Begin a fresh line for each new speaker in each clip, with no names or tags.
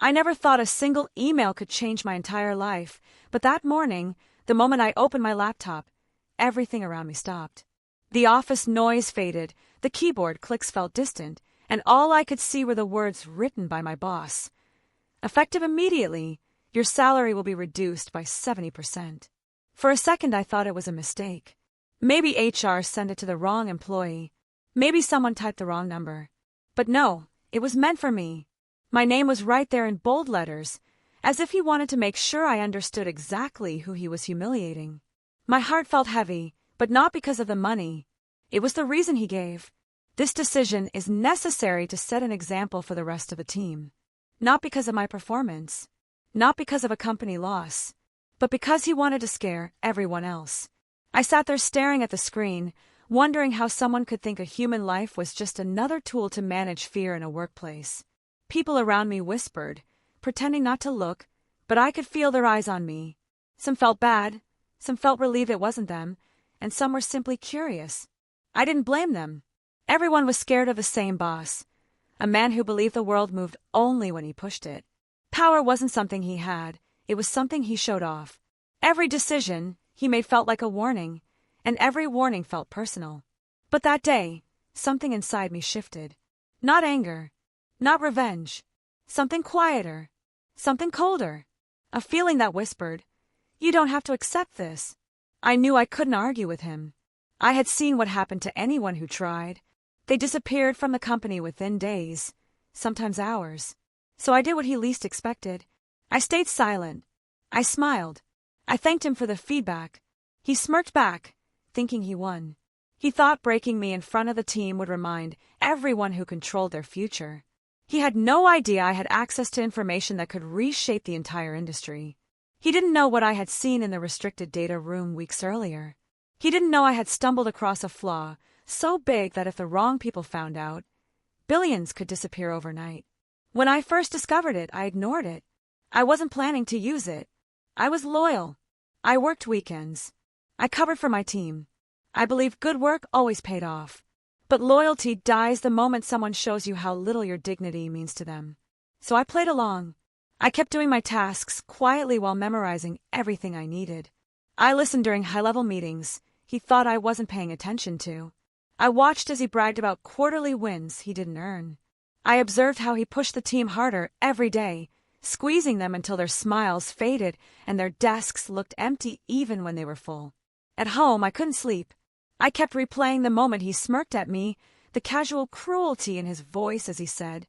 I never thought a single email could change my entire life, but that morning, the moment I opened my laptop, everything around me stopped. The office noise faded, the keyboard clicks felt distant, and all I could see were the words written by my boss. Effective immediately, your salary will be reduced by 70%. For a second I thought it was a mistake. Maybe HR sent it to the wrong employee. Maybe someone typed the wrong number. But no, it was meant for me. My name was right there in bold letters, as if he wanted to make sure I understood exactly who he was humiliating. My heart felt heavy, but not because of the money. It was the reason he gave. This decision is necessary to set an example for the rest of the team. Not because of my performance, not because of a company loss, but because he wanted to scare everyone else. I sat there staring at the screen, wondering how someone could think a human life was just another tool to manage fear in a workplace. People around me whispered, pretending not to look, but I could feel their eyes on me. Some felt bad, some felt relieved it wasn't them, and some were simply curious. I didn't blame them. Everyone was scared of the same boss, a man who believed the world moved only when he pushed it. Power wasn't something he had, it was something he showed off. Every decision he made felt like a warning, and every warning felt personal. But that day, something inside me shifted. Not anger, not revenge, something quieter, something colder. A feeling that whispered, "You don't have to accept this." I knew I couldn't argue with him. I had seen what happened to anyone who tried. They disappeared from the company within days, sometimes hours. So I did what he least expected. I stayed silent. I smiled. I thanked him for the feedback. He smirked back, thinking he won. He thought breaking me in front of the team would remind everyone who controlled their future. He had no idea I had access to information that could reshape the entire industry. He didn't know what I had seen in the restricted data room weeks earlier. He didn't know I had stumbled across a flaw so big that if the wrong people found out, billions could disappear overnight. When I first discovered it, I ignored it. I wasn't planning to use it. I was loyal. I worked weekends. I covered for my team. I believed good work always paid off. But loyalty dies the moment someone shows you how little your dignity means to them. So I played along. I kept doing my tasks quietly while memorizing everything I needed. I listened during high-level meetings he thought I wasn't paying attention to. I watched as he bragged about quarterly wins he didn't earn. I observed how he pushed the team harder every day, squeezing them until their smiles faded and their desks looked empty even when they were full. At home, I couldn't sleep. I kept replaying the moment he smirked at me, the casual cruelty in his voice as he said,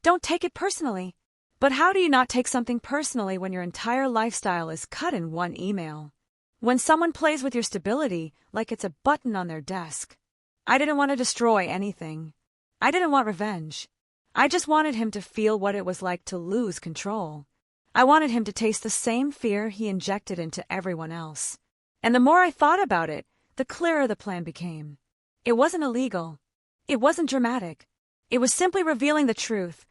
"Don't take it personally." But how do you not take something personally when your entire lifestyle is cut in one email? When someone plays with your stability like it's a button on their desk. I didn't want to destroy anything. I didn't want revenge. I just wanted him to feel what it was like to lose control. I wanted him to taste the same fear he injected into everyone else. And the more I thought about it, the clearer the plan became. It wasn't illegal. It wasn't dramatic. It was simply revealing the truth,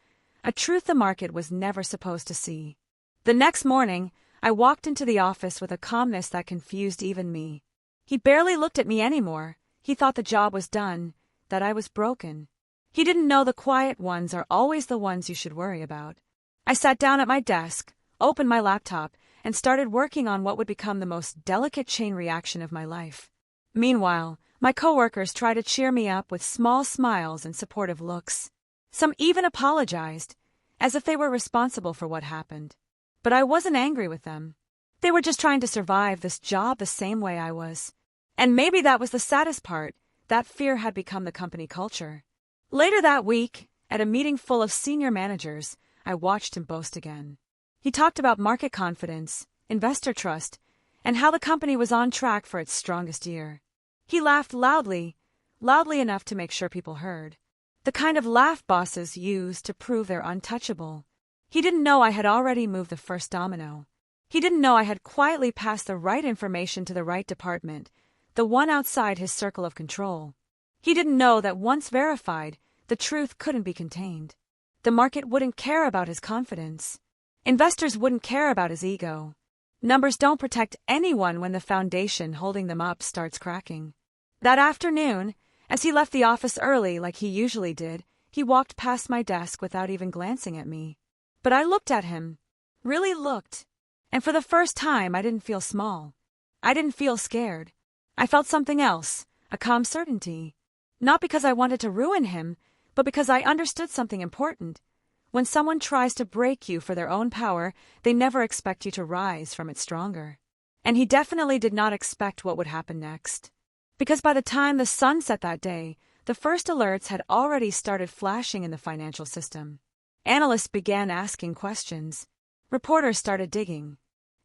a truth the market was never supposed to see. The next morning, I walked into the office with a calmness that confused even me. He barely looked at me anymore. He thought the job was done, that I was broken. He didn't know the quiet ones are always the ones you should worry about. I sat down at my desk, opened my laptop, and started working on what would become the most delicate chain reaction of my life. Meanwhile, my coworkers tried to cheer me up with small smiles and supportive looks. Some even apologized, as if they were responsible for what happened. But I wasn't angry with them. They were just trying to survive this job the same way I was. And maybe that was the saddest part, that fear had become the company culture. Later that week, at a meeting full of senior managers, I watched him boast again. He talked about market confidence, investor trust, and how the company was on track for its strongest year. He laughed loudly enough to make sure people heard. The kind of laugh bosses use to prove they're untouchable. He didn't know I had already moved the first domino. He didn't know I had quietly passed the right information to the right department, the one outside his circle of control. He didn't know that once verified, the truth couldn't be contained. The market wouldn't care about his confidence. Investors wouldn't care about his ego. Numbers don't protect anyone when the foundation holding them up starts cracking. That afternoon, as he left the office early like he usually did, he walked past my desk without even glancing at me. But I looked at him. Really looked. And for the first time, I didn't feel small. I didn't feel scared. I felt something else, a calm certainty. Not because I wanted to ruin him, but because I understood something important. When someone tries to break you for their own power, they never expect you to rise from it stronger. And he definitely did not expect what would happen next. Because by the time the sun set that day, the first alerts had already started flashing in the financial system. Analysts began asking questions. Reporters started digging.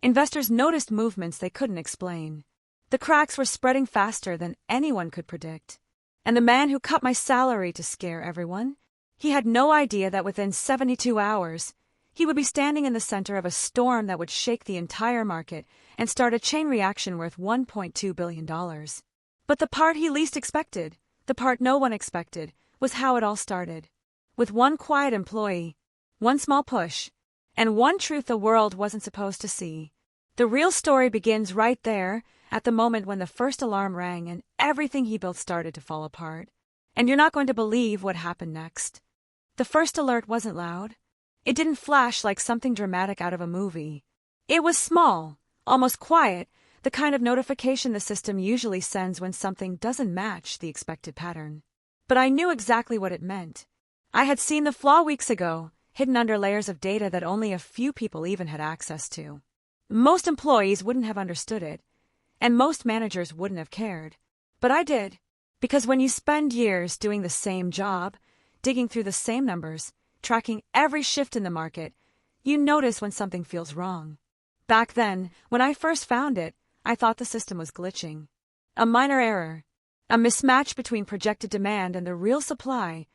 Investors noticed movements they couldn't explain. The cracks were spreading faster than anyone could predict. And the man who cut my salary to scare everyone, he had no idea that within 72 hours, he would be standing in the center of a storm that would shake the entire market and start a chain reaction worth $1.2 billion. But the part he least expected, the part no one expected, was how it all started. With one quiet employee, one small push, and one truth the world wasn't supposed to see. The real story begins right there, at the moment when the first alarm rang and everything he built started to fall apart. And you're not going to believe what happened next. The first alert wasn't loud. It didn't flash like something dramatic out of a movie. It was small, almost quiet, the kind of notification the system usually sends when something doesn't match the expected pattern. But I knew exactly what it meant. I had seen the flaw weeks ago, hidden under layers of data that only a few people even had access to. Most employees wouldn't have understood it, and most managers wouldn't have cared. But I did, because when you spend years doing the same job, digging through the same numbers, tracking every shift in the market, you notice when something feels wrong. Back then, when I first found it, I thought the system was glitching. A minor error, a mismatch between projected demand and the real supply,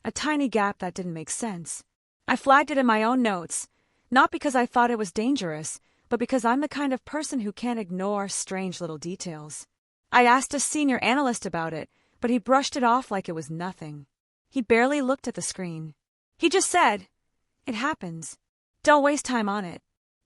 a tiny gap that didn't make sense. I flagged it in my own notes, not because I thought it was dangerous, but because I'm the kind of person who can't ignore strange little details. I asked a senior analyst about it, but he brushed it off like it was nothing. He barely looked at the screen. He just said, "It happens. Don't waste time on it."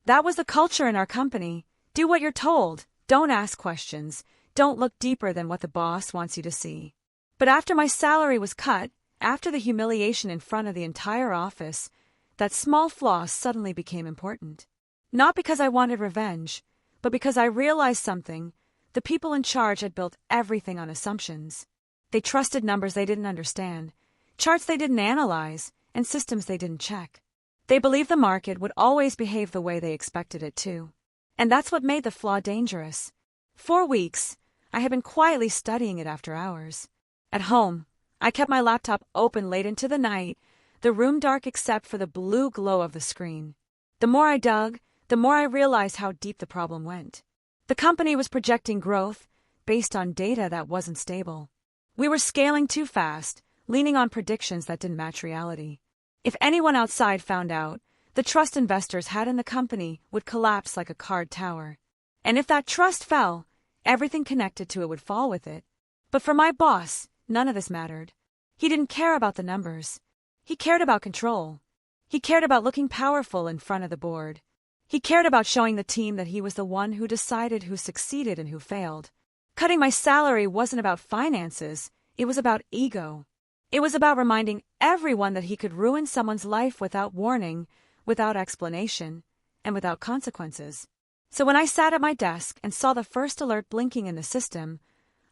That was the culture in our company. Do what you're told. Don't ask questions. Don't look deeper than what the boss wants you to see. But after my salary was cut, after the humiliation in front of the entire office, that small flaw suddenly became important. Not because I wanted revenge, but because I realized something. The people in charge had built everything on assumptions. They trusted numbers they didn't understand, charts they didn't analyze, and systems they didn't check. They believed the market would always behave the way they expected it to. And that's what made the flaw dangerous. 4 weeks, I had been quietly studying it after hours. At home, I kept my laptop open late into the night, the room dark except for the blue glow of the screen. The more I dug, the more I realized how deep the problem went. The company was projecting growth based on data that wasn't stable. We were scaling too fast, leaning on predictions that didn't match reality. If anyone outside found out, the trust investors had in the company would collapse like a card tower. And if that trust fell, everything connected to it would fall with it. But for my boss, none of this mattered. He didn't care about the numbers. He cared about control. He cared about looking powerful in front of the board. He cared about showing the team that he was the one who decided who succeeded and who failed. Cutting my salary wasn't about finances, it was about ego. It was about reminding everyone that he could ruin someone's life without warning, without explanation, and without consequences. So when I sat at my desk and saw the first alert blinking in the system,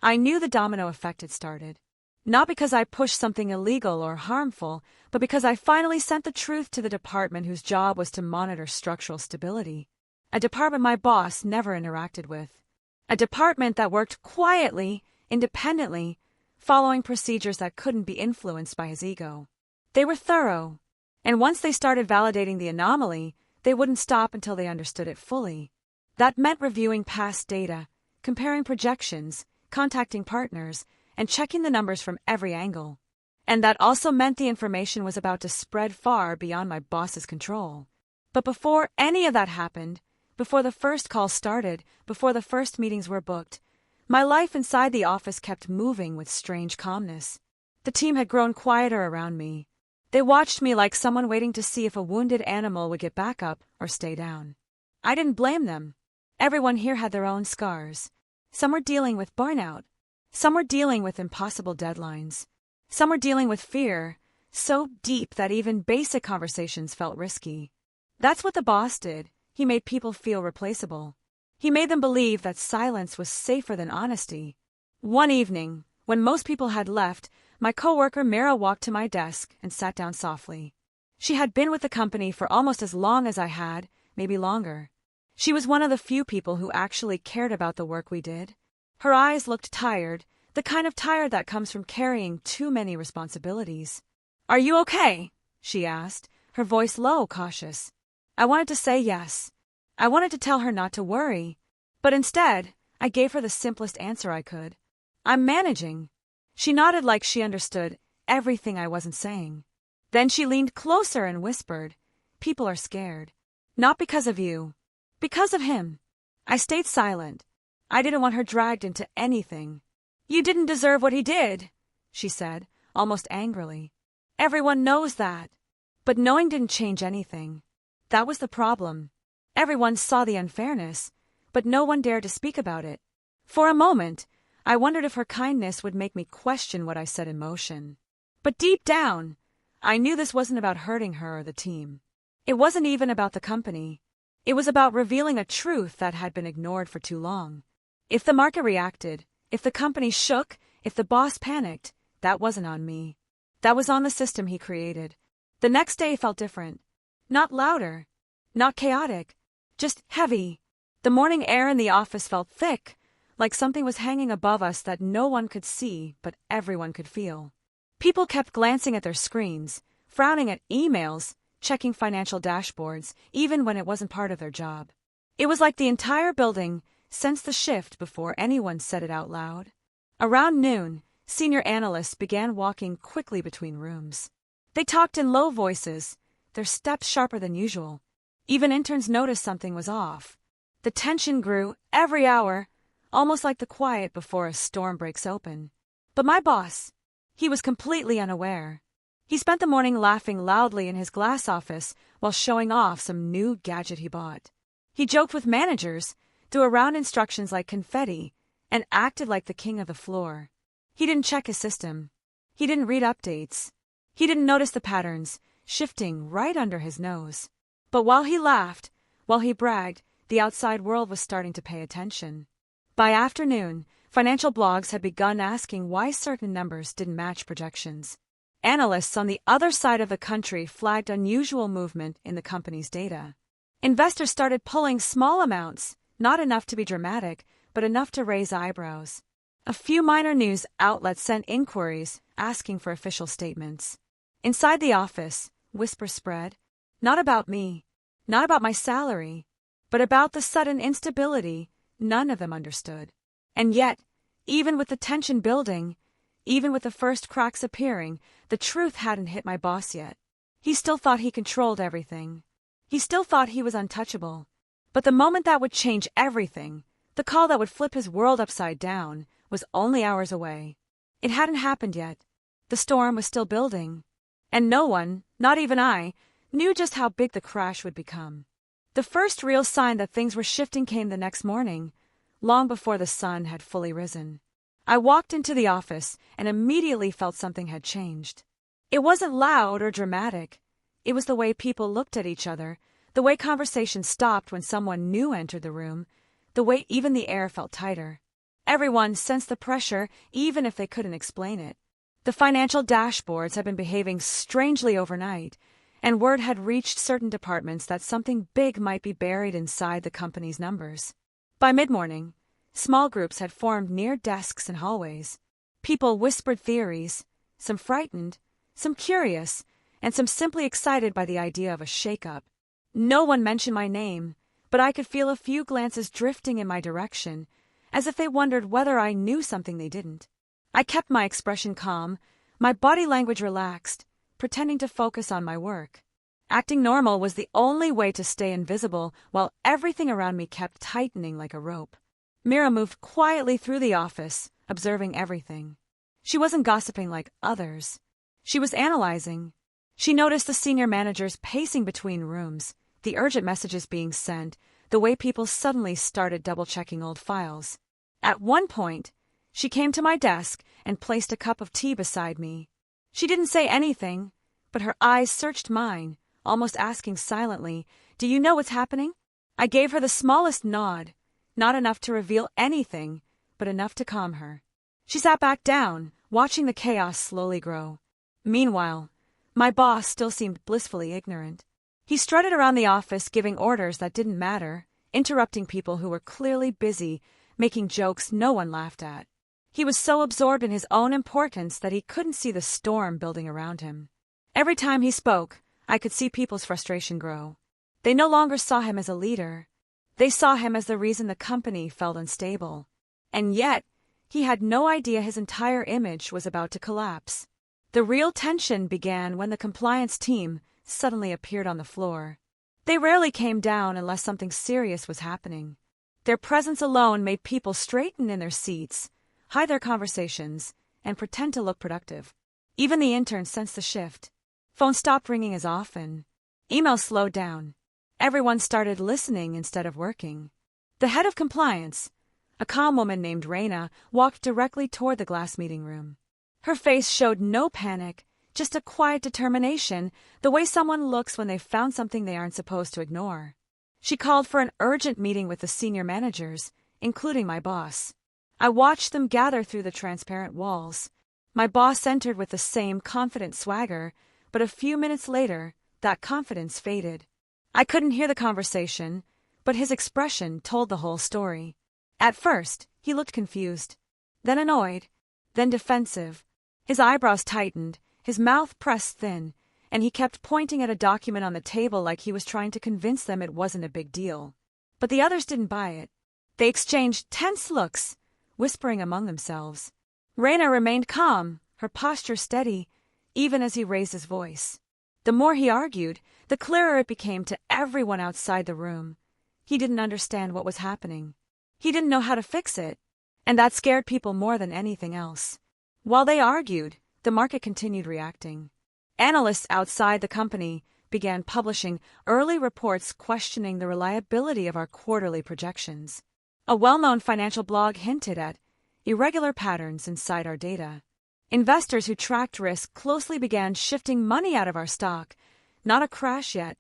I knew the domino effect had started. Not because I pushed something illegal or harmful, but because I finally sent the truth to the department whose job was to monitor structural stability. A department my boss never interacted with. A department that worked quietly, independently, following procedures that couldn't be influenced by his ego. They were thorough, and once they started validating the anomaly, they wouldn't stop until they understood it fully. That meant reviewing past data, comparing projections, contacting partners, and checking the numbers from every angle. And that also meant the information was about to spread far beyond my boss's control. But before any of that happened, before the first call started, before the first meetings were booked, my life inside the office kept moving with strange calmness. The team had grown quieter around me. They watched me like someone waiting to see if a wounded animal would get back up or stay down. I didn't blame them. Everyone here had their own scars. Some were dealing with burnout. Some were dealing with impossible deadlines. Some were dealing with fear, so deep that even basic conversations felt risky. That's what the boss did. He made people feel replaceable. He made them believe that silence was safer than honesty. One evening, when most people had left, my coworker Mira walked to my desk and sat down softly. She had been with the company for almost as long as I had, maybe longer. She was one of the few people who actually cared about the work we did. Her eyes looked tired, the kind of tired that comes from carrying too many responsibilities. "Are you okay?" she asked, her voice low, cautious. I wanted to say yes. I wanted to tell her not to worry. But instead, I gave her the simplest answer I could. "I'm managing." She nodded like she understood everything I wasn't saying. Then she leaned closer and whispered, "People are scared. Not because of you. Because of him." I stayed silent. I didn't want her dragged into anything. "You didn't deserve what he did," she said, almost angrily. "Everyone knows that." But knowing didn't change anything. That was the problem. Everyone saw the unfairness, but no one dared to speak about it. For a moment, I wondered if her kindness would make me question what I set in motion. But deep down, I knew this wasn't about hurting her or the team. It wasn't even about the company. It was about revealing a truth that had been ignored for too long. If the market reacted, if the company shook, if the boss panicked, that wasn't on me. That was on the system he created. The next day felt different. Not louder, not chaotic, just heavy. The morning air in the office felt thick, like something was hanging above us that no one could see but everyone could feel. People kept glancing at their screens, frowning at emails, checking financial dashboards, even when it wasn't part of their job. It was like the entire building sensed the shift before anyone said it out loud. Around noon, senior analysts began walking quickly between rooms. They talked in low voices, their steps sharper than usual. Even interns noticed something was off. The tension grew every hour, almost like the quiet before a storm breaks open. But my boss, he was completely unaware. He spent the morning laughing loudly in his glass office while showing off some new gadget he bought. He joked with managers, threw around instructions like confetti, and acted like the king of the floor. He didn't check his system. He didn't read updates. He didn't notice the patterns, shifting right under his nose. But while he laughed, while he bragged, the outside world was starting to pay attention. By afternoon, financial blogs had begun asking why certain numbers didn't match projections. Analysts on the other side of the country flagged unusual movement in the company's data. Investors started pulling small amounts, not enough to be dramatic, but enough to raise eyebrows. A few minor news outlets sent inquiries asking for official statements. Inside the office, whispers spread, not about me, not about my salary, but about the sudden instability none of them understood. And yet, even with the tension building, even with the first cracks appearing, the truth hadn't hit my boss yet. He still thought he controlled everything. He still thought he was untouchable. But the moment that would change everything, the call that would flip his world upside down, was only hours away. It hadn't happened yet. The storm was still building. And no one, not even I, knew just how big the crash would become. The first real sign that things were shifting came the next morning, long before the sun had fully risen. I walked into the office and immediately felt something had changed. It wasn't loud or dramatic. It was the way people looked at each other, the way conversation stopped when someone new entered the room, the way even the air felt tighter. Everyone sensed the pressure, even if they couldn't explain it. The financial dashboards had been behaving strangely overnight, and word had reached certain departments that something big might be buried inside the company's numbers. By mid-morning, small groups had formed near desks and hallways. People whispered theories, some frightened, some curious, and some simply excited by the idea of a shakeup. No one mentioned my name, but I could feel a few glances drifting in my direction, as if they wondered whether I knew something they didn't. I kept my expression calm, my body language relaxed, pretending to focus on my work. Acting normal was the only way to stay invisible while everything around me kept tightening like a rope. Mira moved quietly through the office, observing everything. She wasn't gossiping like others. She was analyzing. She noticed the senior managers pacing between rooms, the urgent messages being sent, the way people suddenly started double-checking old files. At one point, she came to my desk and placed a cup of tea beside me. She didn't say anything, but her eyes searched mine, almost asking silently, Do you know what's happening? I gave her the smallest nod, not enough to reveal anything, but enough to calm her. She sat back down, watching the chaos slowly grow. Meanwhile, my boss still seemed blissfully ignorant. He strutted around the office giving orders that didn't matter, interrupting people who were clearly busy, making jokes no one laughed at. He was so absorbed in his own importance that he couldn't see the storm building around him. Every time he spoke, I could see people's frustration grow. They no longer saw him as a leader. They saw him as the reason the company felt unstable. And yet, he had no idea his entire image was about to collapse. The real tension began when the compliance team suddenly appeared on the floor. They rarely came down unless something serious was happening. Their presence alone made people straighten in their seats, hide their conversations, and pretend to look productive. Even the interns sensed the shift. Phones stopped ringing as often. Emails slowed down. Everyone started listening instead of working. The head of compliance, a calm woman named Raina, walked directly toward the glass meeting room. Her face showed no panic, just a quiet determination, the way someone looks when they've found something they aren't supposed to ignore. She called for an urgent meeting with the senior managers, including my boss. I watched them gather through the transparent walls. My boss entered with the same confident swagger, but a few minutes later, that confidence faded. I couldn't hear the conversation, but his expression told the whole story. At first, he looked confused, then annoyed, then defensive. His eyebrows tightened, his mouth pressed thin, and he kept pointing at a document on the table like he was trying to convince them it wasn't a big deal. But the others didn't buy it. They exchanged tense looks, whispering among themselves. Raina remained calm, her posture steady, even as he raised his voice. The more he argued, the clearer it became to everyone outside the room. He didn't understand what was happening. He didn't know how to fix it, and that scared people more than anything else. While they argued, the market continued reacting. Analysts outside the company began publishing early reports questioning the reliability of our quarterly projections. A well-known financial blog hinted at irregular patterns inside our data. Investors who tracked risk closely began shifting money out of our stock, not a crash yet,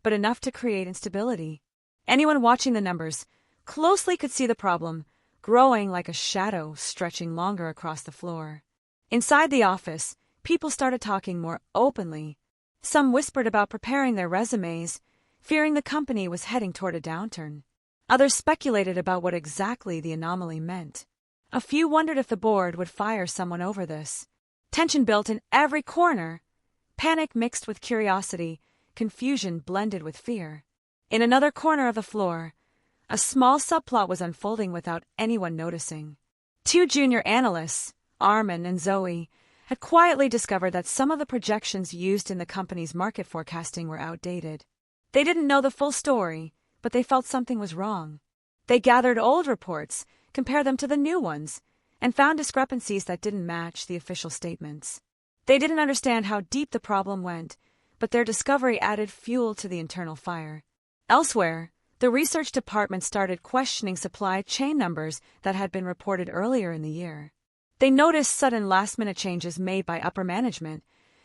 but enough to create instability. Anyone watching the numbers closely could see the problem, growing like a shadow stretching longer across the floor. Inside the office, people started talking more openly. Some whispered about preparing their resumes, fearing the company was heading toward a downturn. Others speculated about what exactly the anomaly meant. A few wondered if the board would fire someone over this. Tension built in every corner. Panic mixed with curiosity, confusion blended with fear. In another corner of the floor, a small subplot was unfolding without anyone noticing. Two junior analysts, Armin and Zoe, had quietly discovered that some of the projections used in the company's market forecasting were outdated. They didn't know the full story, but they felt something was wrong. They gathered old reports, compared them to the new ones, and found discrepancies that didn't match the official statements. They didn't understand how deep the problem went, but their discovery added fuel to the internal fire. Elsewhere, the research department started questioning supply chain numbers that had been reported earlier in the year. They noticed sudden last-minute changes made by upper management,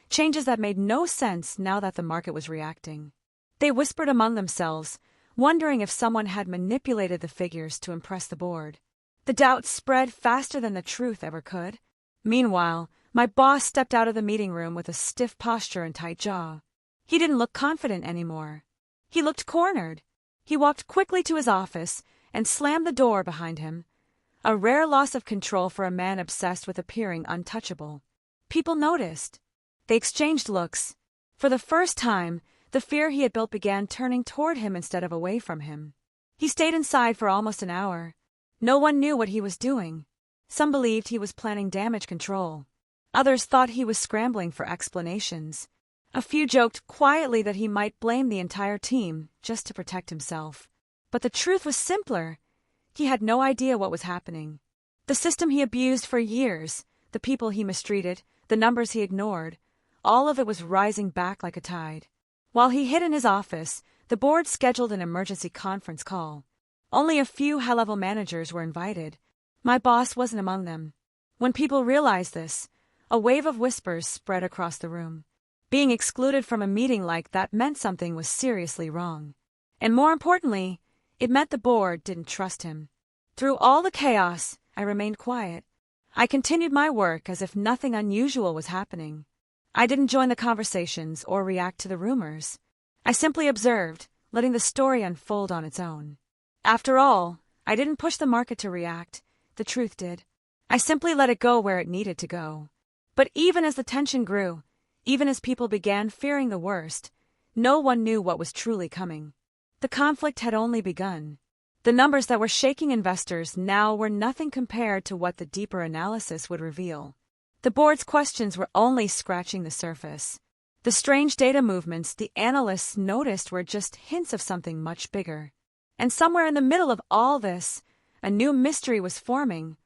changes that made no sense now that the market was reacting. They whispered among themselves, wondering if someone had manipulated the figures to impress the board. The doubt spread faster than the truth ever could. Meanwhile, my boss stepped out of the meeting room with a stiff posture and tight jaw. He didn't look confident anymore. He looked cornered. He walked quickly to his office and slammed the door behind him, a rare loss of control for a man obsessed with appearing untouchable. People noticed. They exchanged looks. For the first time, the fear he had built began turning toward him instead of away from him. He stayed inside for almost an hour. No one knew what he was doing. Some believed he was planning damage control. Others thought he was scrambling for explanations. A few joked quietly that he might blame the entire team just to protect himself. But the truth was simpler. He had no idea what was happening. The system he abused for years, the people he mistreated, the numbers he ignored, all of it was rising back like a tide. While he hid in his office, the board scheduled an emergency conference call. Only a few high-level managers were invited. My boss wasn't among them. When people realized this, a wave of whispers spread across the room. Being excluded from a meeting like that meant something was seriously wrong. And more importantly, it meant the board didn't trust him. Through all the chaos, I remained quiet. I continued my work as if nothing unusual was happening. I didn't join the conversations or react to the rumors. I simply observed, letting the story unfold on its own. After all, I didn't push the market to react. The truth did. I simply let it go where it needed to go. But even as the tension grew, even as people began fearing the worst, no one knew what was truly coming. The conflict had only begun. The numbers that were shaking investors now were nothing compared to what the deeper analysis would reveal. The board's questions were only scratching the surface. The strange data movements the analysts noticed were just hints of something much bigger. And somewhere in the middle of all this, a new mystery was forming,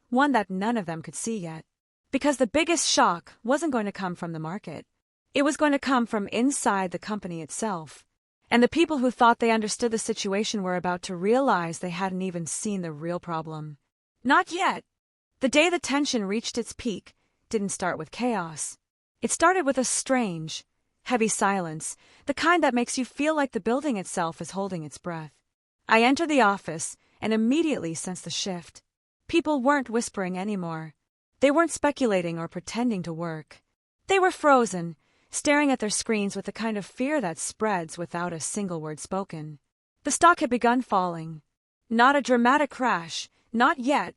one that none of them could see yet. Because the biggest shock wasn't going to come from the market. It was going to come from inside the company itself. And the people who thought they understood the situation were about to realize they hadn't even seen the real problem. Not yet. The day the tension reached its peak didn't start with chaos. It started with a strange, heavy silence, the kind that makes you feel like the building itself is holding its breath. I entered the office and immediately sensed the shift. People weren't whispering anymore. They weren't speculating or pretending to work. They were frozen, staring at their screens with the kind of fear that spreads without a single word spoken. The stock had begun falling. Not a dramatic crash, not yet,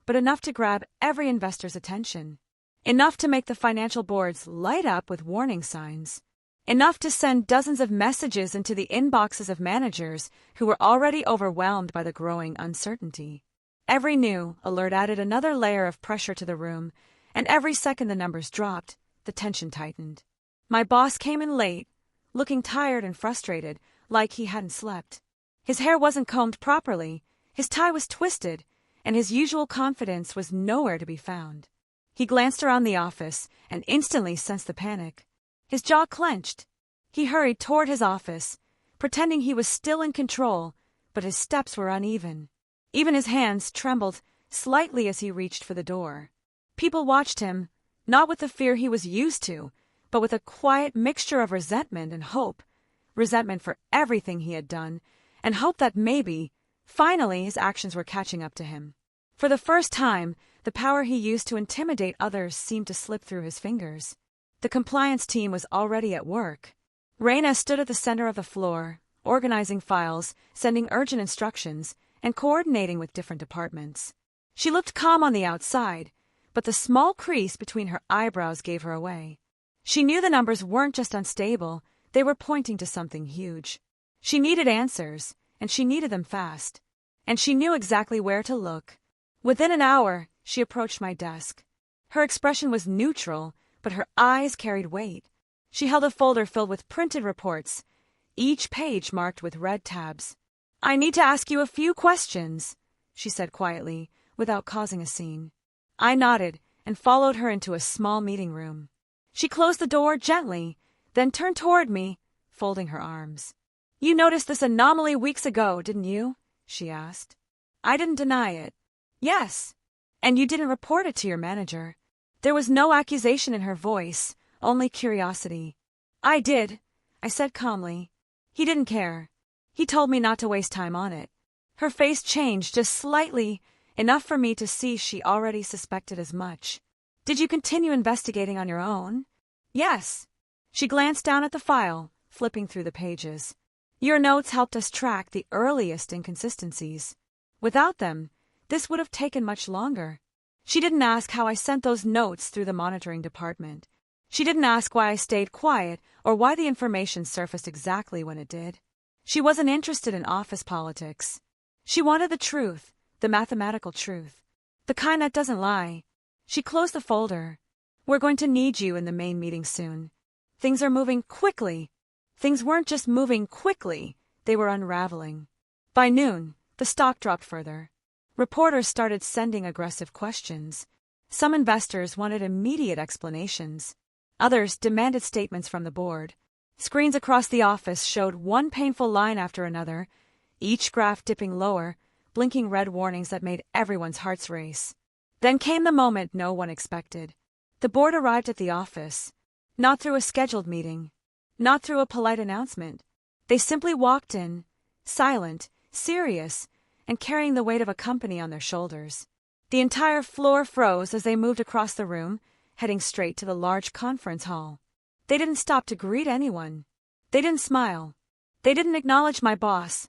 but enough to grab every investor's attention. Enough to make the financial boards light up with warning signs. Enough to send dozens of messages into the inboxes of managers who were already overwhelmed by the growing uncertainty. Every new alert added another layer of pressure to the room, and every second the numbers dropped, the tension tightened. My boss came in late, looking tired and frustrated, like he hadn't slept. His hair wasn't combed properly, his tie was twisted, and his usual confidence was nowhere to be found. He glanced around the office and instantly sensed the panic. His jaw clenched. He hurried toward his office, pretending he was still in control, but his steps were uneven. Even his hands trembled slightly as he reached for the door. People watched him, not with the fear he was used to, but with a quiet mixture of resentment and hope. Resentment for everything he had done, and hope that maybe, finally, his actions were catching up to him. For the first time, the power he used to intimidate others seemed to slip through his fingers. The compliance team was already at work. Raina stood at the center of the floor, organizing files, sending urgent instructions, and coordinating with different departments. She looked calm on the outside, but the small crease between her eyebrows gave her away. She knew the numbers weren't just unstable, they were pointing to something huge. She needed answers, and she needed them fast. And she knew exactly where to look. Within an hour, she approached my desk. Her expression was neutral, but her eyes carried weight. She held a folder filled with printed reports, each page marked with red tabs. "I need to ask you a few questions," she said quietly, without causing a scene. I nodded and followed her into a small meeting room. She closed the door gently, then turned toward me, folding her arms. "You noticed this anomaly weeks ago, didn't you?" she asked. I didn't deny it. "Yes. And you didn't report it to your manager." There was no accusation in her voice, only curiosity. "I did," I said calmly. "He didn't care. He told me not to waste time on it." Her face changed just slightly, enough for me to see she already suspected as much. "Did you continue investigating on your own?" "Yes." She glanced down at the file, flipping through the pages. "Your notes helped us track the earliest inconsistencies. Without them, this would have taken much longer." She didn't ask how I sent those notes through the monitoring department. She didn't ask why I stayed quiet or why the information surfaced exactly when it did. She wasn't interested in office politics. She wanted the truth, the mathematical truth, the kind that doesn't lie. She closed the folder. "We're going to need you in the main meeting soon. Things are moving quickly." Things weren't just moving quickly, they were unraveling. By noon, the stock dropped further. Reporters started sending aggressive questions. Some investors wanted immediate explanations. Others demanded statements from the board. Screens across the office showed one painful line after another, each graph dipping lower, blinking red warnings that made everyone's hearts race. Then came the moment no one expected. The board arrived at the office. Not through a scheduled meeting. Not through a polite announcement. They simply walked in, silent, serious, and carrying the weight of a company on their shoulders. The entire floor froze as they moved across the room, heading straight to the large conference hall. They didn't stop to greet anyone. They didn't smile. They didn't acknowledge my boss,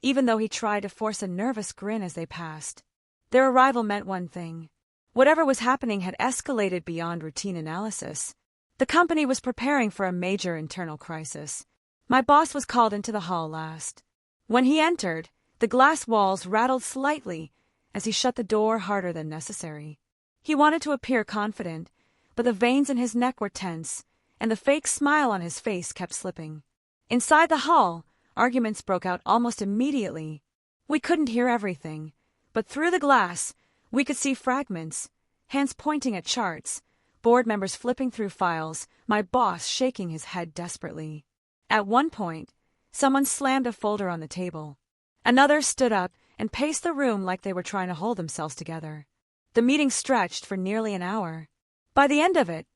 even though he tried to force a nervous grin as they passed. Their arrival meant one thing. Whatever was happening had escalated beyond routine analysis. The company was preparing for a major internal crisis. My boss was called into the hall last. When he entered, the glass walls rattled slightly as he shut the door harder than necessary. He wanted to appear confident, but the veins in his neck were tense, and the fake smile on his face kept slipping. Inside the hall, arguments broke out almost immediately. We couldn't hear everything, but through the glass, we could see fragments, hands pointing at charts, board members flipping through files, my boss shaking his head desperately. At one point, someone slammed a folder on the table. Another stood up and paced the room like they were trying to hold themselves together. The meeting stretched for nearly an hour. By the end of it,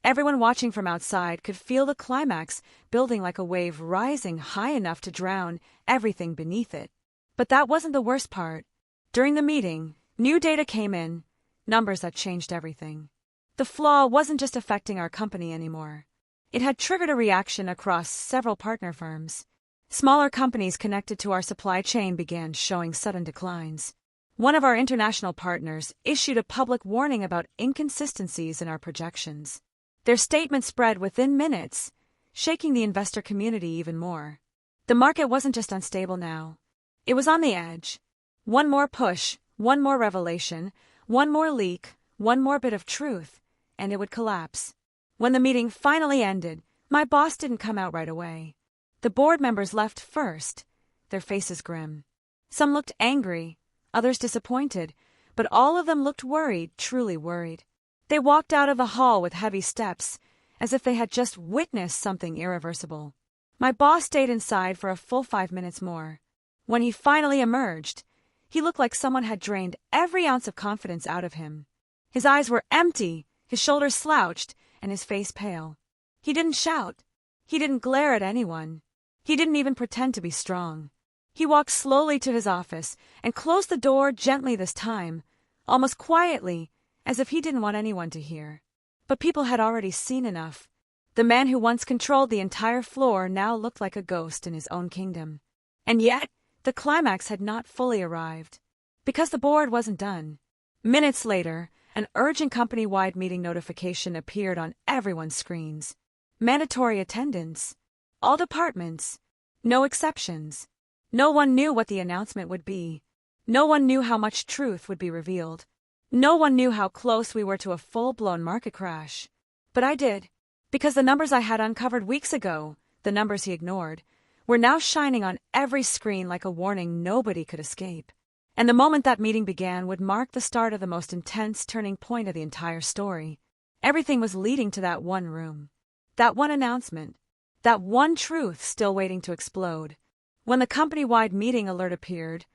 everyone watching from outside could feel the climax building like a wave rising high enough to drown everything beneath it. But that wasn't the worst part. During the meeting, new data came in, numbers that changed everything. The flaw wasn't just affecting our company anymore. It had triggered a reaction across several partner firms. Smaller companies connected to our supply chain began showing sudden declines. One of our international partners issued a public warning about inconsistencies in our projections. Their statement spread within minutes, shaking the investor community even more. The market wasn't just unstable now. It was on the edge. One more push, one more revelation, one more leak, one more bit of truth, and it would collapse. When the meeting finally ended, my boss didn't come out right away. The board members left first, their faces grim. Some looked angry, others disappointed, but all of them looked worried, truly worried. They walked out of the hall with heavy steps, as if they had just witnessed something irreversible. My boss stayed inside for a full 5 minutes more. When he finally emerged, he looked like someone had drained every ounce of confidence out of him. His eyes were empty, his shoulders slouched, and his face pale. He didn't shout. He didn't glare at anyone. He didn't even pretend to be strong. He walked slowly to his office and closed the door gently this time, almost quietly, as if he didn't want anyone to hear. But people had already seen enough. The man who once controlled the entire floor now looked like a ghost in his own kingdom. And yet, the climax had not fully arrived. Because the board wasn't done. Minutes later, an urgent company-wide meeting notification appeared on everyone's screens. Mandatory attendance. All departments. No exceptions. No one knew what the announcement would be. No one knew how much truth would be revealed. No one knew how close we were to a full-blown market crash. But I did. Because the numbers I had uncovered weeks ago, the numbers he ignored, were now shining on every screen like a warning nobody could escape. And the moment that meeting began would mark the start of the most intense turning point of the entire story. Everything was leading to that one room. That one announcement. That one truth still waiting to explode. When the company-wide meeting alert appeared,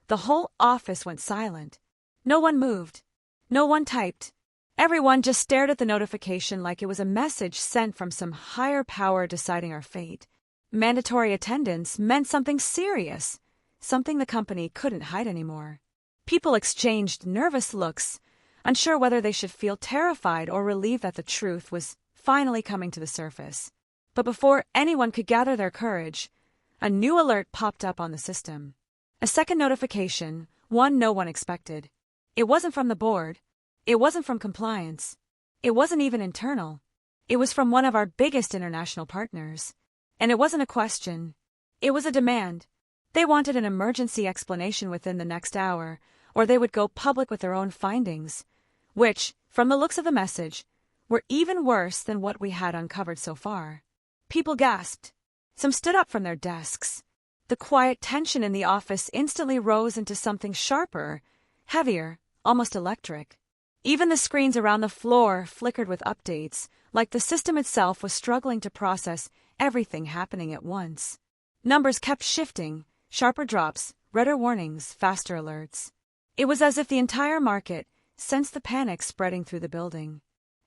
the whole office went silent. No one moved. No one typed. Everyone just stared at the notification like it was a message sent from some higher power deciding our fate. Mandatory attendance meant something serious, something the company couldn't hide anymore. People exchanged nervous looks, unsure whether they should feel terrified or relieved that the truth was finally coming to the surface. But before anyone could gather their courage, a new alert popped up on the system. A second notification, one no one expected. It wasn't from the board. It wasn't from compliance. It wasn't even internal. It was from one of our biggest international partners. And it wasn't a question. It was a demand. They wanted an emergency explanation within the next hour, or they would go public with their own findings, which, from the looks of the message, were even worse than what we had uncovered so far. People gasped. Some stood up from their desks. The quiet tension in the office instantly rose into something sharper, heavier, almost electric. Even the screens around the floor flickered with updates, like the system itself was struggling to process everything happening at once. Numbers kept shifting, sharper drops, redder warnings, faster alerts. It was as if the entire market sensed the panic spreading through the building.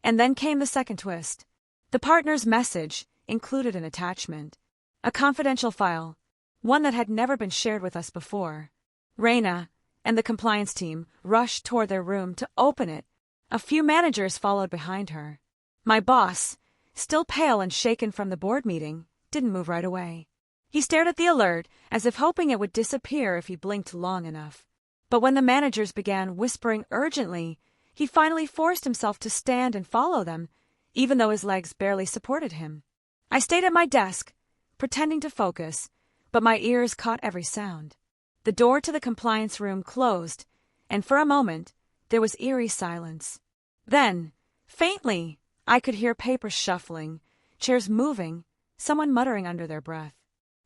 And then came the second twist. The partner's message included an attachment. A confidential file. one that had never been shared with us before. Reina and the compliance team rushed toward their room to open it. A few managers followed behind her. My boss, still pale and shaken from the board meeting, didn't move right away. He stared at the alert as if hoping it would disappear if he blinked long enough. But when the managers began whispering urgently, he finally forced himself to stand and follow them, even though his legs barely supported him. I stayed at my desk, pretending to focus, but my ears caught every sound. The door to the compliance room closed, and for a moment, there was eerie silence. Then, faintly, I could hear papers shuffling, chairs moving, someone muttering under their breath.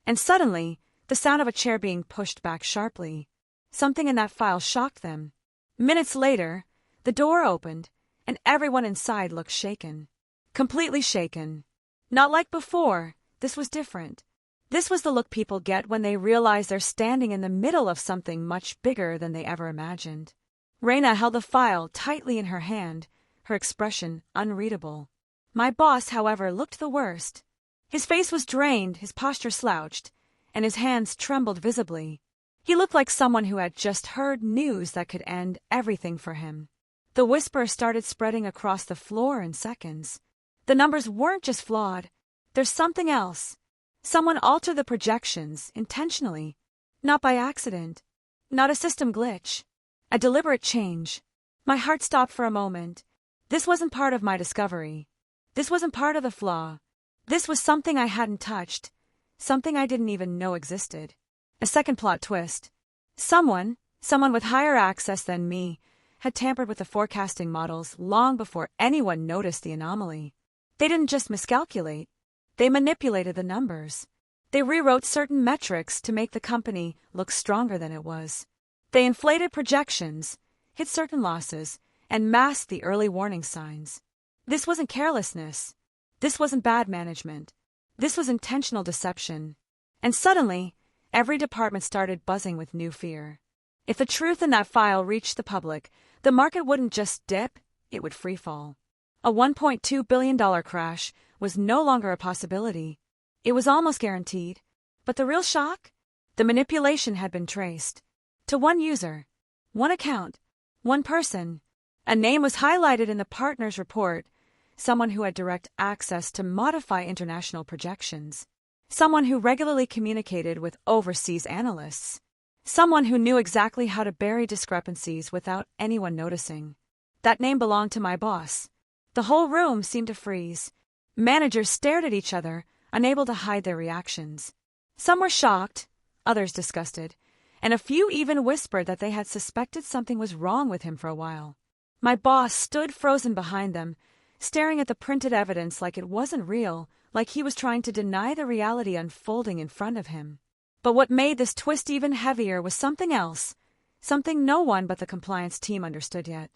And suddenly, the sound of a chair being pushed back sharply. Something in that file shocked them. Minutes later, the door opened, and everyone inside looked shaken. Completely shaken. Not like before, this was different. This was the look people get when they realize they're standing in the middle of something much bigger than they ever imagined. Reina held the file tightly in her hand, her expression unreadable. My boss, however, looked the worst. His face was drained, his posture slouched, and his hands trembled visibly. He looked like someone who had just heard news that could end everything for him. The whisper started spreading across the floor in seconds. The numbers weren't just flawed. There's something else. Someone altered the projections intentionally, not by accident, not a system glitch, a deliberate change. My heart stopped for a moment. This wasn't part of my discovery. This wasn't part of the flaw. This was something I hadn't touched, something I didn't even know existed. A second plot twist. Someone with higher access than me, had tampered with the forecasting models long before anyone noticed the anomaly. They didn't just miscalculate. They manipulated the numbers. They rewrote certain metrics to make the company look stronger than it was. They inflated projections, hid certain losses, and masked the early warning signs. This wasn't carelessness. This wasn't bad management. This was intentional deception. And suddenly, every department started buzzing with new fear. If the truth in that file reached the public, the market wouldn't just dip, it would freefall. A $1.2 billion crash was no longer a possibility. It was almost guaranteed. But the real shock? The manipulation had been traced. To one user, one account, one person. A name was highlighted in the partner's report, someone who had direct access to modify international projections. Someone who regularly communicated with overseas analysts. Someone who knew exactly how to bury discrepancies without anyone noticing. That name belonged to my boss. The whole room seemed to freeze. Managers stared at each other, unable to hide their reactions. Some were shocked, others disgusted, and a few even whispered that they had suspected something was wrong with him for a while. My boss stood frozen behind them, staring at the printed evidence like it wasn't real, like he was trying to deny the reality unfolding in front of him. But what made this twist even heavier was something else, something no one but the compliance team understood yet.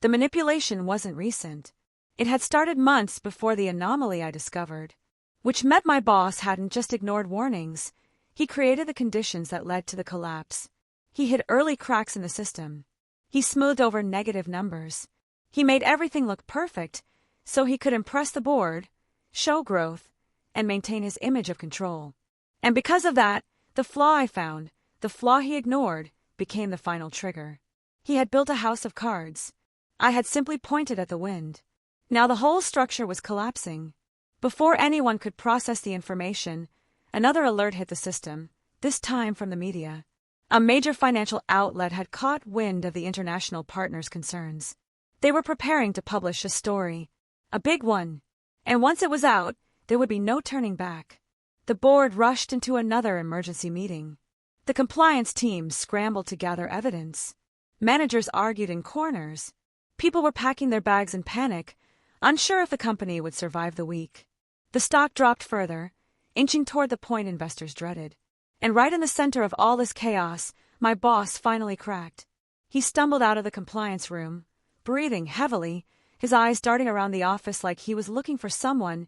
The manipulation wasn't recent. It had started months before the anomaly I discovered, which meant my boss hadn't just ignored warnings. He created the conditions that led to the collapse. He hid early cracks in the system. He smoothed over negative numbers. He made everything look perfect, so he could impress the board, show growth, and maintain his image of control. And because of that, the flaw I found, the flaw he ignored, became the final trigger. He had built a house of cards. I had simply pointed at the wind. Now the whole structure was collapsing. Before anyone could process the information, another alert hit the system, this time from the media. A major financial outlet had caught wind of the international partners' concerns. They were preparing to publish a story, a big one. And once it was out, there would be no turning back. The board rushed into another emergency meeting. The compliance team scrambled to gather evidence. Managers argued in corners. People were packing their bags in panic, unsure if the company would survive the week. The stock dropped further, inching toward the point investors dreaded. And right in the center of all this chaos, my boss finally cracked. He stumbled out of the compliance room, breathing heavily, his eyes darting around the office like he was looking for someone,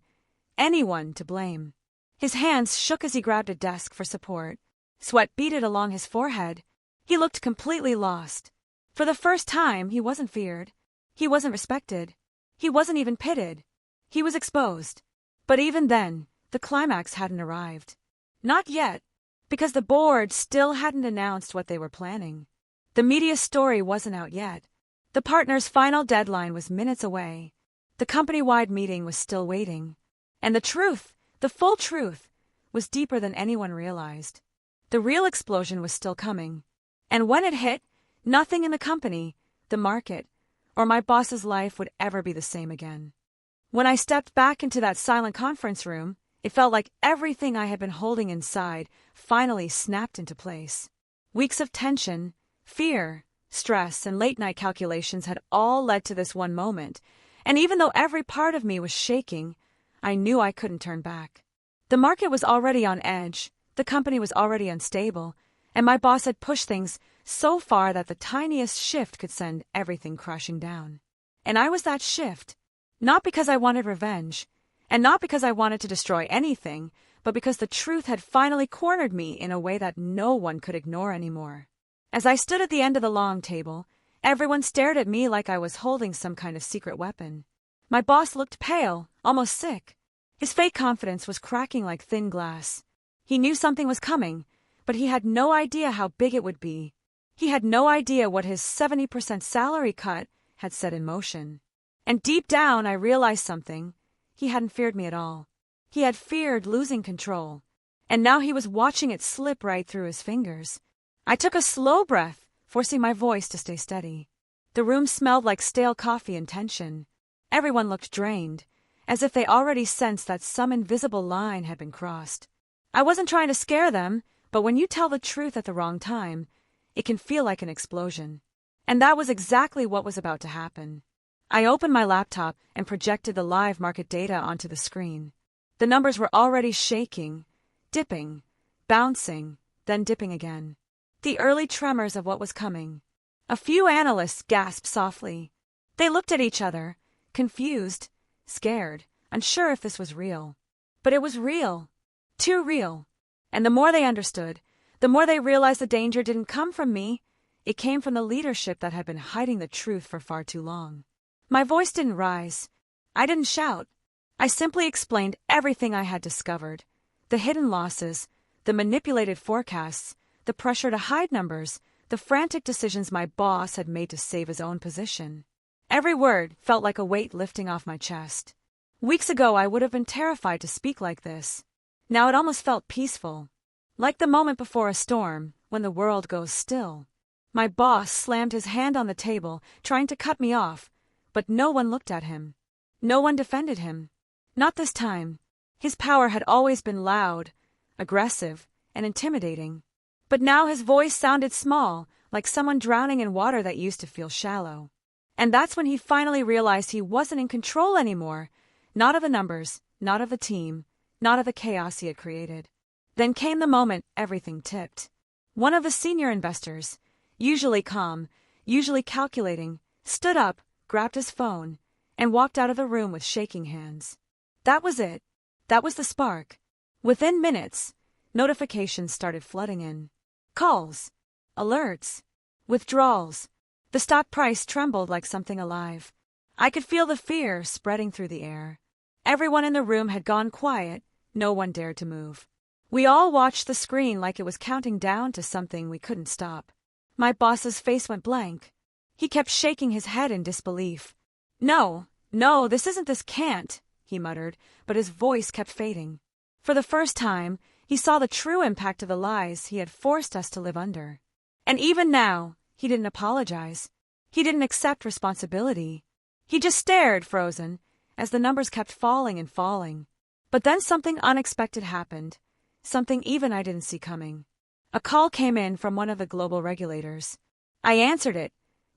anyone, to blame. His hands shook as he grabbed a desk for support. Sweat beaded along his forehead. He looked completely lost. For the first time, he wasn't feared. He wasn't respected. He wasn't even pitied. He was exposed. But even then, the climax hadn't arrived. Not yet. because the board still hadn't announced what they were planning. The media story wasn't out yet. The partners' final deadline was minutes away. The company-wide meeting was still waiting. And the truth, the full truth, was deeper than anyone realized. The real explosion was still coming. And when it hit, nothing in the company, the market, or my boss's life would ever be the same again. When I stepped back into that silent conference room, it felt like everything I had been holding inside finally snapped into place. Weeks of tension, fear, stress, and late-night calculations had all led to this one moment, and even though every part of me was shaking, I knew I couldn't turn back. The market was already on edge, the company was already unstable, and my boss had pushed things so far that the tiniest shift could send everything crashing down. And I was that shift, not because I wanted revenge, and not because I wanted to destroy anything, but because the truth had finally cornered me in a way that no one could ignore anymore. As I stood at the end of the long table, everyone stared at me like I was holding some kind of secret weapon. My boss looked pale, almost sick. His fake confidence was cracking like thin glass. He knew something was coming, but he had no idea how big it would be. He had no idea what his 70% salary cut had set in motion. And deep down I realized something. He hadn't feared me at all. He had feared losing control. And now he was watching it slip right through his fingers. I took a slow breath, forcing my voice to stay steady. The room smelled like stale coffee and tension. Everyone looked drained, as if they already sensed that some invisible line had been crossed. I wasn't trying to scare them, but when you tell the truth at the wrong time, it can feel like an explosion. And that was exactly what was about to happen. I opened my laptop and projected the live market data onto the screen. The numbers were already shaking, dipping, bouncing, then dipping again. The early tremors of what was coming. A few analysts gasped softly. They looked at each other, confused, scared, unsure if this was real. But it was real. Too real. And the more they understood, the more they realized the danger didn't come from me. It came from the leadership that had been hiding the truth for far too long. My voice didn't rise. I didn't shout. I simply explained everything I had discovered. The hidden losses, the manipulated forecasts, the pressure to hide numbers, the frantic decisions my boss had made to save his own position. Every word felt like a weight lifting off my chest. Weeks ago I would have been terrified to speak like this. Now it almost felt peaceful. Like the moment before a storm, when the world goes still. My boss slammed his hand on the table, trying to cut me off, but no one looked at him. No one defended him. Not this time. His power had always been loud, aggressive, and intimidating. But now his voice sounded small, like someone drowning in water that used to feel shallow. And that's when he finally realized he wasn't in control anymore, not of the numbers, not of the team, not of the chaos he had created. Then came the moment everything tipped. One of the senior investors, usually calm, usually calculating, stood up, grabbed his phone, and walked out of the room with shaking hands. That was it. That was the spark. Within minutes, notifications started flooding in. Calls, alerts, withdrawals. The stock price trembled like something alive. I could feel the fear spreading through the air. Everyone in the room had gone quiet. No one dared to move. We all watched the screen like it was counting down to something we couldn't stop. My boss's face went blank. He kept shaking his head in disbelief. No, this can't, he muttered, but his voice kept fading. For the first time, he saw the true impact of the lies he had forced us to live under. And even now, he didn't apologize. He didn't accept responsibility. He just stared, frozen, as the numbers kept falling and falling. But then something unexpected happened, something even I didn't see coming. A call came in from one of the global regulators. I answered it,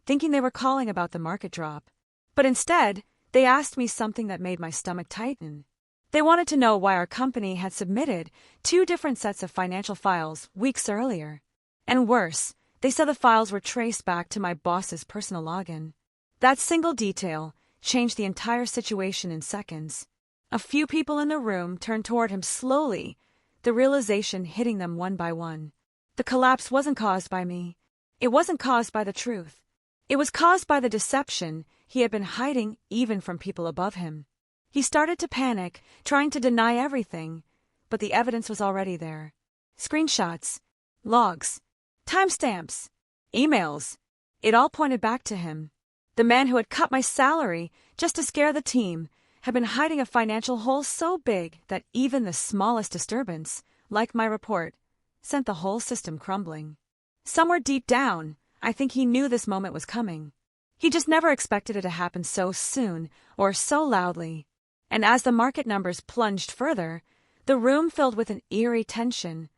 thinking they were calling about the market drop. But instead, they asked me something that made my stomach tighten. They wanted to know why our company had submitted 2 different sets of financial files weeks earlier. And worse, they said the files were traced back to my boss's personal login. That single detail changed the entire situation in seconds. A few people in the room turned toward him slowly, the realization hitting them one by one. The collapse wasn't caused by me. It wasn't caused by the truth. It was caused by the deception he had been hiding even from people above him. He started to panic, trying to deny everything, but the evidence was already there. Screenshots, logs, timestamps, emails. It all pointed back to him. The man who had cut my salary just to scare the team had been hiding a financial hole so big that even the smallest disturbance, like my report, sent the whole system crumbling. Somewhere deep down, I think he knew this moment was coming. He just never expected it to happen so soon or so loudly. And as the market numbers plunged further, the room filled with an eerie tension,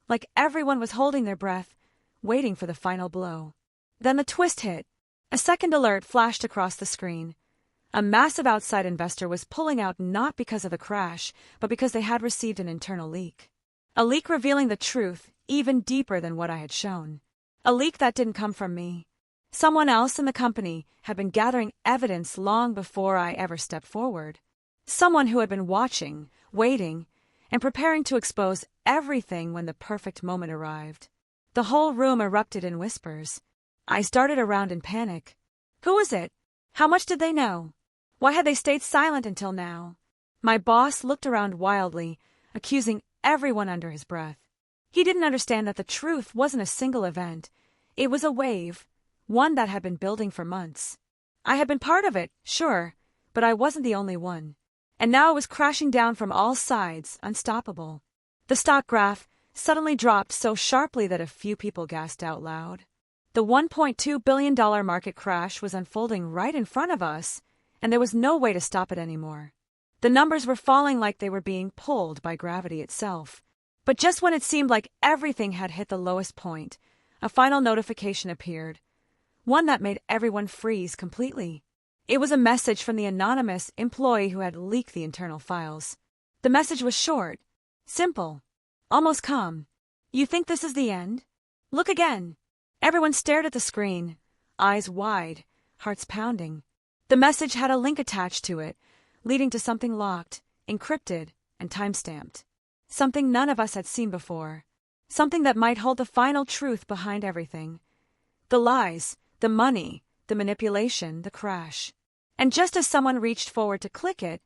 like everyone was holding their breath, waiting for the final blow. Then the twist hit. A second alert flashed across the screen. A massive outside investor was pulling out not because of the crash, but because they had received an internal leak. A leak revealing the truth even deeper than what I had shown. A leak that didn't come from me. Someone else in the company had been gathering evidence long before I ever stepped forward. Someone who had been watching, waiting, and preparing to expose everything when the perfect moment arrived. The whole room erupted in whispers. I started around in panic. Who was it? How much did they know? Why had they stayed silent until now? My boss looked around wildly, accusing everyone under his breath. He didn't understand that the truth wasn't a single event. It was a wave, one that had been building for months. I had been part of it, sure, but I wasn't the only one. And now it was crashing down from all sides, unstoppable. The stock graph suddenly dropped so sharply that a few people gasped out loud. The $1.2 billion market crash was unfolding right in front of us, and there was no way to stop it anymore. The numbers were falling like they were being pulled by gravity itself. But just when it seemed like everything had hit the lowest point, a final notification appeared, one that made everyone freeze completely. It was a message from the anonymous employee who had leaked the internal files. The message was short, simple, almost calm. You think this is the end? Look again. Everyone stared at the screen, eyes wide, hearts pounding. The message had a link attached to it, leading to something locked, encrypted, and time-stamped. Something none of us had seen before. Something that might hold the final truth behind everything. The lies, the money, the manipulation, the crash. And just as someone reached forward to click it,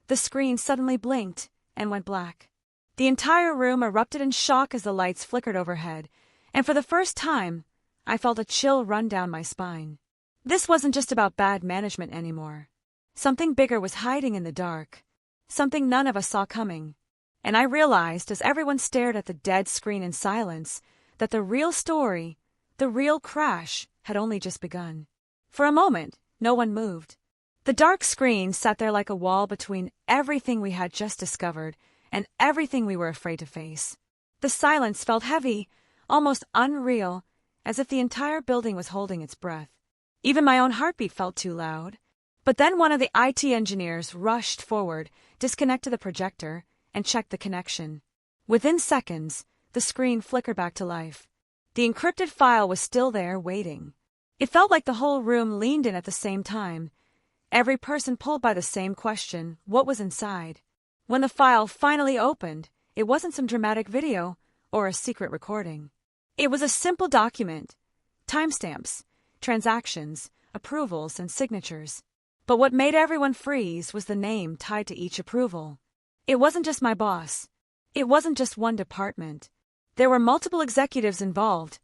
the screen suddenly blinked and went black. The entire room erupted in shock as the lights flickered overhead, and for the first time, I felt a chill run down my spine. This wasn't just about bad management anymore. Something bigger was hiding in the dark. Something none of us saw coming. And I realized, as everyone stared at the dead screen in silence, that the real story, the real crash, had only just begun. For a moment, no one moved. The dark screen sat there like a wall between everything we had just discovered and everything we were afraid to face. The silence felt heavy, almost unreal, as if the entire building was holding its breath. Even my own heartbeat felt too loud. But then one of the IT engineers rushed forward, disconnected the projector, and checked the connection. Within seconds, the screen flickered back to life. The encrypted file was still there, waiting. It felt like the whole room leaned in at the same time. Every person pulled by the same question, what was inside? When the file finally opened, it wasn't some dramatic video or a secret recording. It was a simple document. Timestamps, transactions, approvals, and signatures. But what made everyone freeze was the name tied to each approval. It wasn't just my boss. It wasn't just one department. There were multiple executives involved,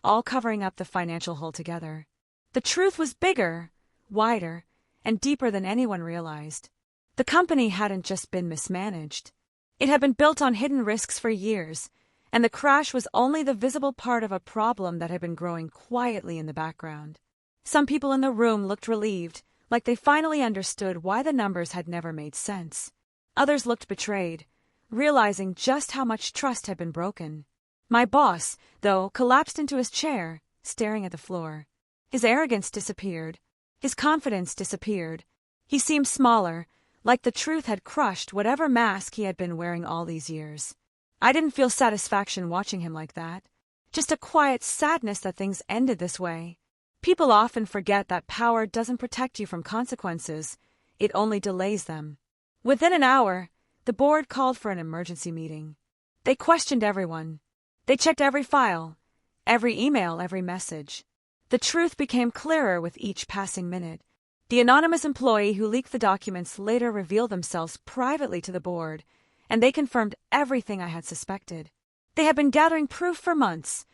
all covering up the financial hole together. The truth was bigger, wider, and deeper than anyone realized. The company hadn't just been mismanaged. It had been built on hidden risks for years, and the crash was only the visible part of a problem that had been growing quietly in the background. Some people in the room looked relieved, like they finally understood why the numbers had never made sense. Others looked betrayed, realizing just how much trust had been broken. My boss, though, collapsed into his chair, staring at the floor. His arrogance disappeared. His confidence disappeared. He seemed smaller, like the truth had crushed whatever mask he had been wearing all these years. I didn't feel satisfaction watching him like that. Just a quiet sadness that things ended this way. People often forget that power doesn't protect you from consequences. It only delays them. Within an hour, the board called for an emergency meeting. They questioned everyone. They checked every file, every email, every message. The truth became clearer with each passing minute. The anonymous employee who leaked the documents later revealed themselves privately to the board, and they confirmed everything I had suspected. They had been gathering proof for months,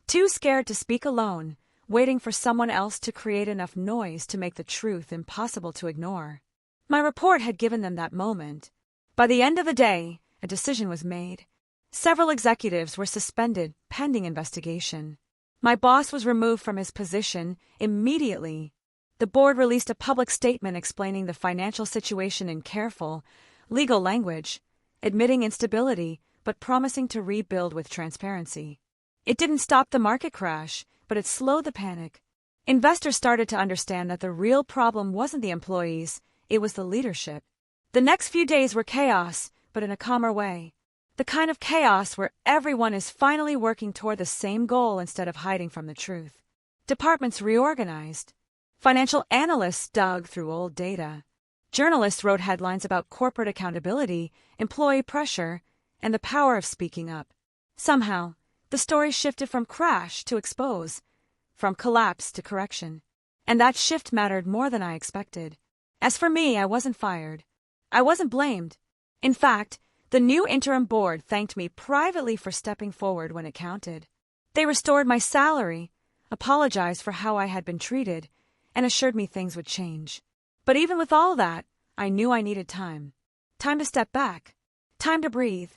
too scared to speak alone, waiting for someone else to create enough noise to make the truth impossible to ignore. My report had given them that moment. By the end of the day, a decision was made. Several executives were suspended pending investigation. My boss was removed from his position immediately. The board released a public statement explaining the financial situation in careful, legal language, admitting instability but promising to rebuild with transparency. It didn't stop the market crash, but it slowed the panic. Investors started to understand that the real problem wasn't the employees, it was the leadership. The next few days were chaos, but in a calmer way. The kind of chaos where everyone is finally working toward the same goal instead of hiding from the truth. Departments reorganized. Financial analysts dug through old data. Journalists wrote headlines about corporate accountability, employee pressure, and the power of speaking up. Somehow, the story shifted from crash to expose, from collapse to correction. And that shift mattered more than I expected. As for me, I wasn't fired. I wasn't blamed. In fact, the new interim board thanked me privately for stepping forward when it counted. They restored my salary, apologized for how I had been treated, and assured me things would change. But even with all that, I knew I needed time. Time to step back. Time to breathe.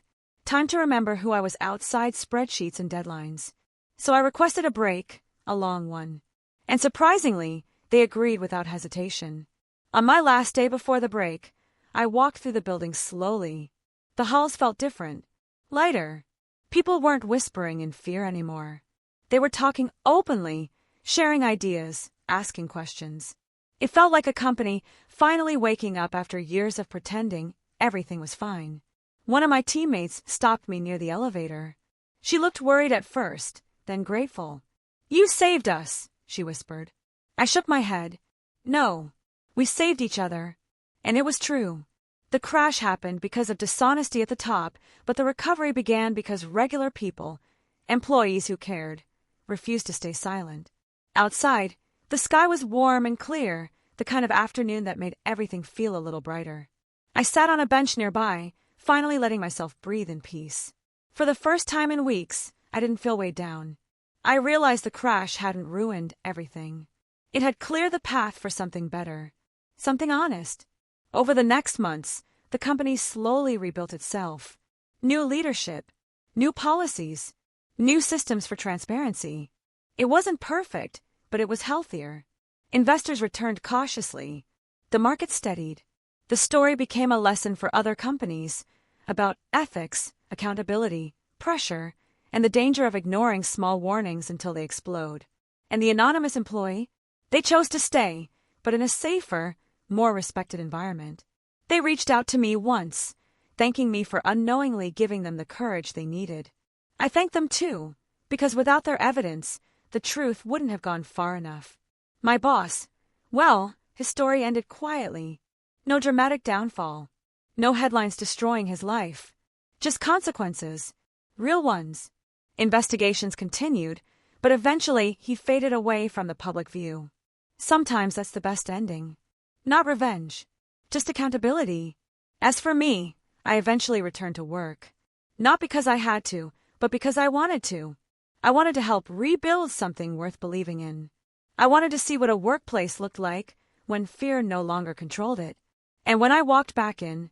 Time to remember who I was outside spreadsheets and deadlines. So I requested a break, a long one. And surprisingly, they agreed without hesitation. On my last day before the break, I walked through the building slowly. The halls felt different, lighter. People weren't whispering in fear anymore. They were talking openly, sharing ideas, asking questions. It felt like a company finally waking up after years of pretending everything was fine. One of my teammates stopped me near the elevator. She looked worried at first, then grateful. "You saved us," she whispered. I shook my head. No, we saved each other. And it was true. The crash happened because of dishonesty at the top, but the recovery began because regular people, employees who cared, refused to stay silent. Outside, the sky was warm and clear, the kind of afternoon that made everything feel a little brighter. I sat on a bench nearby, finally letting myself breathe in peace. For the first time in weeks, I didn't feel weighed down. I realized the crash hadn't ruined everything. It had cleared the path for something better, something honest. Over the next months, the company slowly rebuilt itself. New leadership, new policies, new systems for transparency. It wasn't perfect, but it was healthier. Investors returned cautiously. The market steadied. The story became a lesson for other companies about ethics, accountability, pressure, and the danger of ignoring small warnings until they explode. And the anonymous employee? They chose to stay, but in a safer, more respected environment. They reached out to me once, thanking me for unknowingly giving them the courage they needed. I thanked them too, because without their evidence, the truth wouldn't have gone far enough. My boss, well, his story ended quietly. No dramatic downfall. No headlines destroying his life. Just consequences. Real ones. Investigations continued, but eventually he faded away from the public view. Sometimes that's the best ending. Not revenge. Just accountability. As for me, I eventually returned to work. Not because I had to, but because I wanted to. I wanted to help rebuild something worth believing in. I wanted to see what a workplace looked like when fear no longer controlled it. And when I walked back in,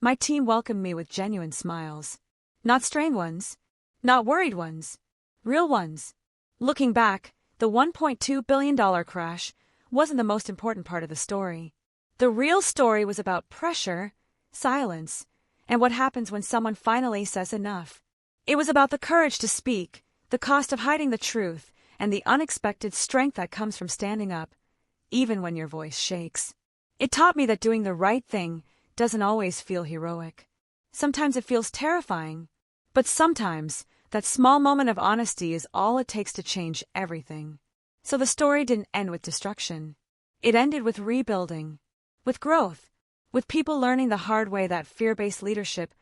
my team welcomed me with genuine smiles. Not strained ones. Not worried ones. Real ones. Looking back, the $1.2 billion crash wasn't the most important part of the story. The real story was about pressure, silence, and what happens when someone finally says enough. It was about the courage to speak, the cost of hiding the truth, and the unexpected strength that comes from standing up, even when your voice shakes. It taught me that doing the right thing doesn't always feel heroic. Sometimes it feels terrifying, but sometimes that small moment of honesty is all it takes to change everything. So the story didn't end with destruction. It ended with rebuilding, with growth, with people learning the hard way that fear-based leadership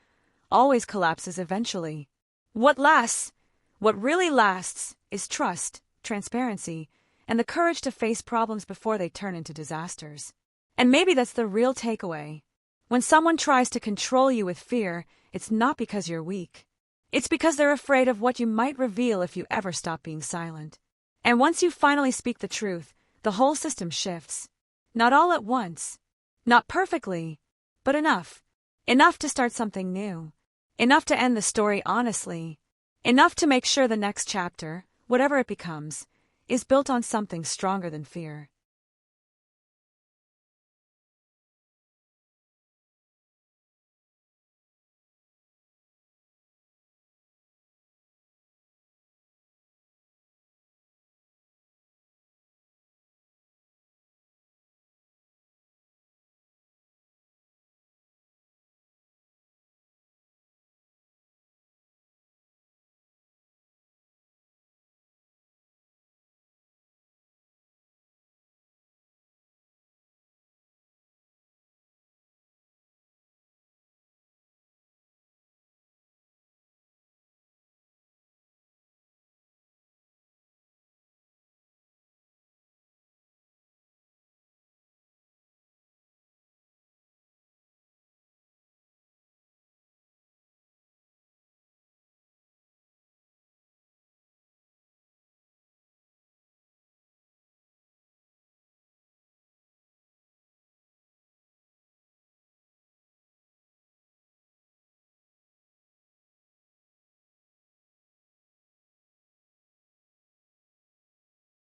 always collapses eventually. What really lasts, is trust, transparency, and the courage to face problems before they turn into disasters. And maybe that's the real takeaway. When someone tries to control you with fear, it's not because you're weak. It's because they're afraid of what you might reveal if you ever stop being silent. And once you finally speak the truth, the whole system shifts. Not all at once. Not perfectly. But enough. Enough to start something new. Enough to end the story honestly. Enough to make sure the next chapter, whatever it becomes, is built on something stronger than fear.